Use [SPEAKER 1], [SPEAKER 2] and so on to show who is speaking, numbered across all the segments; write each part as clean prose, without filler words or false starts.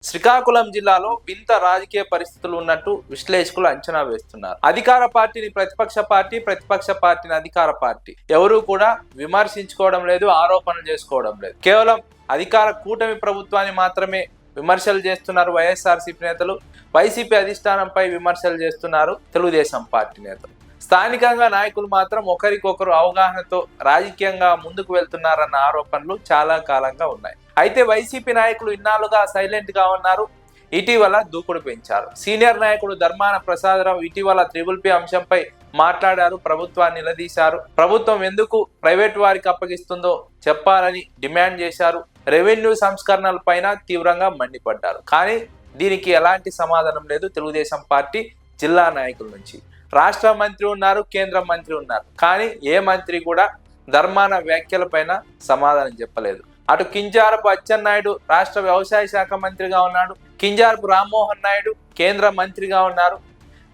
[SPEAKER 1] శ్రీకాకుళం జిల్లాలో వింత రాజకీయ పరిస్థితులు ఉన్నట్టు విశ్లేషకులు అంచనా వేస్తున్నారు. అధికార పార్టీని ప్రతిపక్ష పార్టీ, ప్రతిపక్ష పార్టీని అధికార పార్టీ ఎవరూ కూడా విమర్శించుకోవడం లేదు, ఆరోపణలు చేసుకోవడం లేదు. కేవలం అధికార కూటమి ప్రభుత్వాన్ని మాత్రమే విమర్శలు చేస్తున్నారు వైఎస్ఆర్సీపీ నేతలు. వైసీపీ అధిష్టానంపై విమర్శలు చేస్తున్నారు తెలుగుదేశం పార్టీ నేతలు. స్థానికంగా నాయకులు మాత్రం ఒకరికొకరు అవగాహనతో రాజకీయంగా ముందుకు వెళ్తున్నారన్న ఆరోపణలు చాలా కాలంగా ఉన్నాయి. అయితే వైసీపీ నాయకులు ఇన్నాళ్లుగా సైలెంట్ గా ఉన్నారు. ఇటీవల దూకుడు పెంచారు. సీనియర్ నాయకుడు ధర్మాన ప్రసాదరావు ఇటీవల త్రిబుల్ అంశంపై మాట్లాడారు. ప్రభుత్వాన్ని నిలదీశారు. ప్రభుత్వం ఎందుకు ప్రైవేట్ వారికి అప్పగిస్తుందో చెప్పాలని డిమాండ్ చేశారు. రెవెన్యూ సంస్కరణలపైన తీవ్రంగా మండిపడ్డారు. కానీ దీనికి ఎలాంటి సమాధానం లేదు తెలుగుదేశం పార్టీ జిల్లా నాయకుల నుంచి. రాష్ట్ర మంత్రి ఉన్నారు, కేంద్ర మంత్రి ఉన్నారు, కానీ ఏ మంత్రి కూడా ధర్మాన వ్యాఖ్యలపైన సమాధానం చెప్పలేదు. అటు కింజారపు అచ్చెన్నాయుడు రాష్ట్ర వ్యవసాయ శాఖ మంత్రిగా ఉన్నాడు, కింజారపు రామ్మోహన్ నాయుడు కేంద్ర మంత్రిగా ఉన్నారు.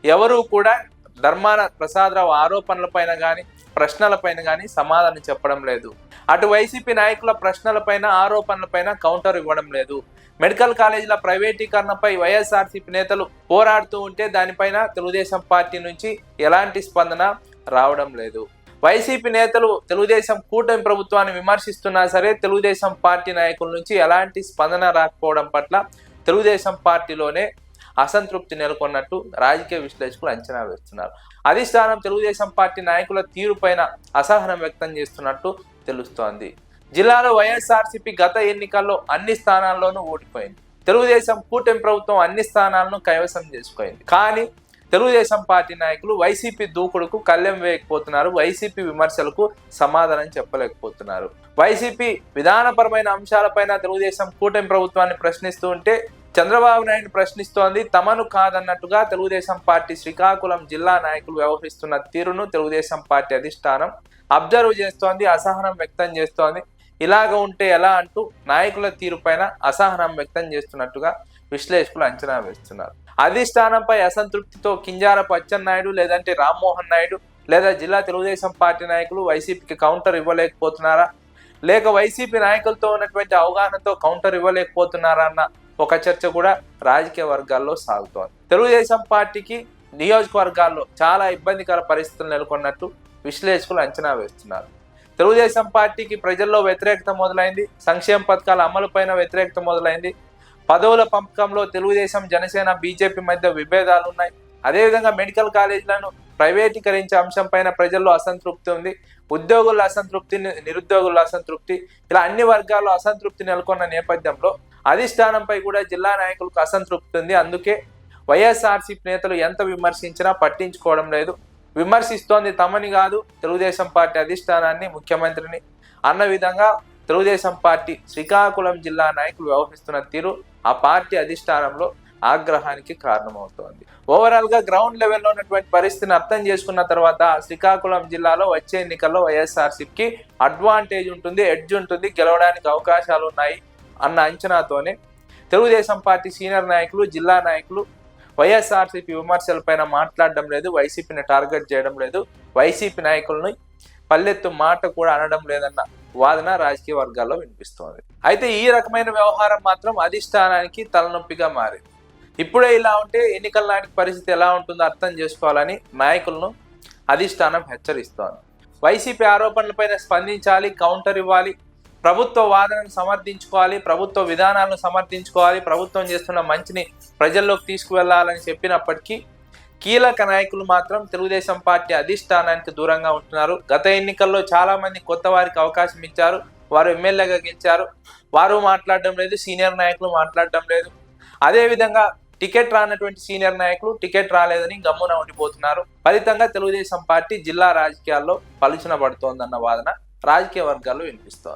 [SPEAKER 1] ఎవరూ కూడా ధర్మాన ప్రసాదరావు ఆరోపణలపైన కానీ ప్రశ్నలపైన కానీ సమాధానం చెప్పడం లేదు. అటు వైసీపీ నాయకుల ప్రశ్నలపైన ఆరోపణలపైన కౌంటర్ ఇవ్వడం లేదు. మెడికల్ కాలేజీల ప్రైవేటీకరణపై వైఎస్ఆర్సీపీ నేతలు పోరాడుతూ ఉంటే దానిపైన తెలుగుదేశం పార్టీ నుంచి ఎలాంటి స్పందన రావడం లేదు. వైసీపీ నేతలు తెలుగుదేశం కూటమి ప్రభుత్వాన్ని విమర్శిస్తున్నా సరే తెలుగుదేశం పార్టీ నాయకుల నుంచి ఎలాంటి స్పందన రాకపోవడం పట్ల తెలుగుదేశం పార్టీలోనే అసంతృప్తి నెలకొన్నట్టు రాజకీయ విశ్లేషకులు అంచనా వేస్తున్నారు. అధిష్టానం తెలుగుదేశం పార్టీ నాయకుల తీరుపైన అసహనం వ్యక్తం చేస్తున్నట్టు తెలుస్తోంది. జిల్లాలో వైఎస్ఆర్సీపీ గత ఎన్నికల్లో అన్ని స్థానాల్లోనూ ఓడిపోయింది. తెలుగుదేశం కూటమి ప్రభుత్వం అన్ని స్థానాలను కైవసం చేసుకుంది. కానీ తెలుగుదేశం పార్టీ నాయకులు వైసీపీ దూకుడుకు కళ్ళెం వేయకపోతున్నారు. వైసీపీ విమర్శలకు సమాధానం చెప్పలేకపోతున్నారు. వైసీపీ విధానపరమైన అంశాలపైన తెలుగుదేశం కూటమి ప్రభుత్వాన్ని ప్రశ్నిస్తూ ఉంటే చంద్రబాబు నాయుడు ప్రశ్నిస్తోంది. తమను కాదన్నట్టుగా తెలుగుదేశం పార్టీ శ్రీకాకుళం జిల్లా నాయకులు వ్యవహరిస్తున్న తీరును తెలుగుదేశం పార్టీ అధిష్టానం అబ్జర్వ్ చేస్తోంది, అసహనం వ్యక్తం చేస్తోంది. ఇలాగ ఉంటే ఎలా అంటూ నాయకుల తీరుపైన అసహనం వ్యక్తం చేస్తున్నట్టుగా విశ్లేషకులు అంచనా వేస్తున్నారు. అధిష్టానంపై అసంతృప్తితో కింజారపు అచ్చెన్నాయుడు లేదంటే రామ్మోహన్ నాయుడు లేదా జిల్లా తెలుగుదేశం పార్టీ నాయకులు వైసీపీకి కౌంటర్ ఇవ్వలేకపోతున్నారా, లేక వైసీపీ నాయకులతో ఉన్నటువంటి అవగాహనతో కౌంటర్ ఇవ్వలేకపోతున్నారా అన్న ఒక చర్చ కూడా రాజకీయ వర్గాల్లో సాగుతోంది. తెలుగుదేశం పార్టీకి నియోజకవర్గాల్లో చాలా ఇబ్బందికర పరిస్థితులు నెలకొన్నట్టు విశ్లేషకులు అంచనా వేస్తున్నారు. తెలుగుదేశం పార్టీకి ప్రజల్లో వ్యతిరేకత మొదలైంది. సంక్షేమ పథకాల అమలుపైన వ్యతిరేకత మొదలైంది. పదవుల పంపకంలో తెలుగుదేశం, జనసేన, బీజేపీ మధ్య విభేదాలు ఉన్నాయి. అదేవిధంగా మెడికల్ కాలేజీలను ప్రైవేటీకరించే అంశంపైన ప్రజల్లో అసంతృప్తి ఉంది. ఉద్యోగుల అసంతృప్తి, నిరుద్యోగుల అసంతృప్తి, ఇలా అన్ని వర్గాల్లో అసంతృప్తి నెలకొన్న నేపథ్యంలో అధిష్టానంపై కూడా జిల్లా నాయకులకు అసంతృప్తి ఉంది. అందుకే వైఎస్ఆర్సీపీ నేతలు ఎంత విమర్శించినా పట్టించుకోవడం లేదు. విమర్శిస్తోంది తమని కాదు, తెలుగుదేశం పార్టీ అధిష్టానాన్ని, ముఖ్యమంత్రిని అన్న విధంగా తెలుగుదేశం పార్టీ శ్రీకాకుళం జిల్లా నాయకులు వ్యవహరిస్తున్న తీరు ఆ పార్టీ అధిష్టానంలో ఆగ్రహానికి కారణమవుతోంది. ఓవరాల్ గా గ్రౌండ్ లెవెల్లో ఉన్నటువంటి పరిస్థితిని అర్థం చేసుకున్న తర్వాత శ్రీకాకుళం జిల్లాలో వచ్చే ఎన్నికల్లో వైఎస్ఆర్సీపీకి అడ్వాంటేజ్ ఉంటుంది, ఎడ్జ్ ఉంటుంది, గెలవడానికి అవకాశాలు ఉన్నాయి అన్న అంచనాతోనే తెలుగుదేశం పార్టీ సీనియర్ నాయకులు, జిల్లా నాయకులు వైఎస్ఆర్సీపీ విమర్శలపైన మాట్లాడడం లేదు, వైసీపీని టార్గెట్ చేయడం లేదు, వైసీపీ నాయకులను పల్లెత్తు మాట కూడా అనడం లేదన్న వాదన రాజకీయ వర్గాల్లో వినిపిస్తోంది. అయితే ఈ రకమైన వ్యవహారం మాత్రం అధిష్టానానికి తలనొప్పిగా మారింది. ఇప్పుడే ఇలా ఉంటే ఎన్నికల నాటికి పరిస్థితి ఎలా ఉంటుందో అర్థం చేసుకోవాలని నాయకులను అధిష్టానం హెచ్చరిస్తోంది. వైసీపీ ఆరోపణలపైన స్పందించాలి, కౌంటర్ ఇవ్వాలి, ప్రభుత్వ వాదనను సమర్థించుకోవాలి, ప్రభుత్వ విధానాలను సమర్థించుకోవాలి, ప్రభుత్వం చేస్తున్న మంచిని ప్రజల్లోకి తీసుకువెళ్లాలని చెప్పినప్పటికీ కీలక నాయకులు మాత్రం తెలుగుదేశం పార్టీ అధిష్టానానికి దూరంగా ఉంటున్నారు. గత ఎన్నికల్లో చాలా మంది కొత్త వారికి అవకాశం ఇచ్చారు, వారు ఎమ్మెల్యేగా గెలిచారు, వారు మాట్లాడడం లేదు, సీనియర్ నాయకులు మాట్లాడడం లేదు. అదేవిధంగా టికెట్ రానటువంటి సీనియర్ నాయకులు టికెట్ రాలేదని గమ్మున ఉండిపోతున్నారు. ఫలితంగా తెలుగుదేశం పార్టీ జిల్లా రాజకీయాల్లో పలుచన పడుతోందన్న వాదన రాజకీయ వర్గాల్లో వినిపిస్తోంది.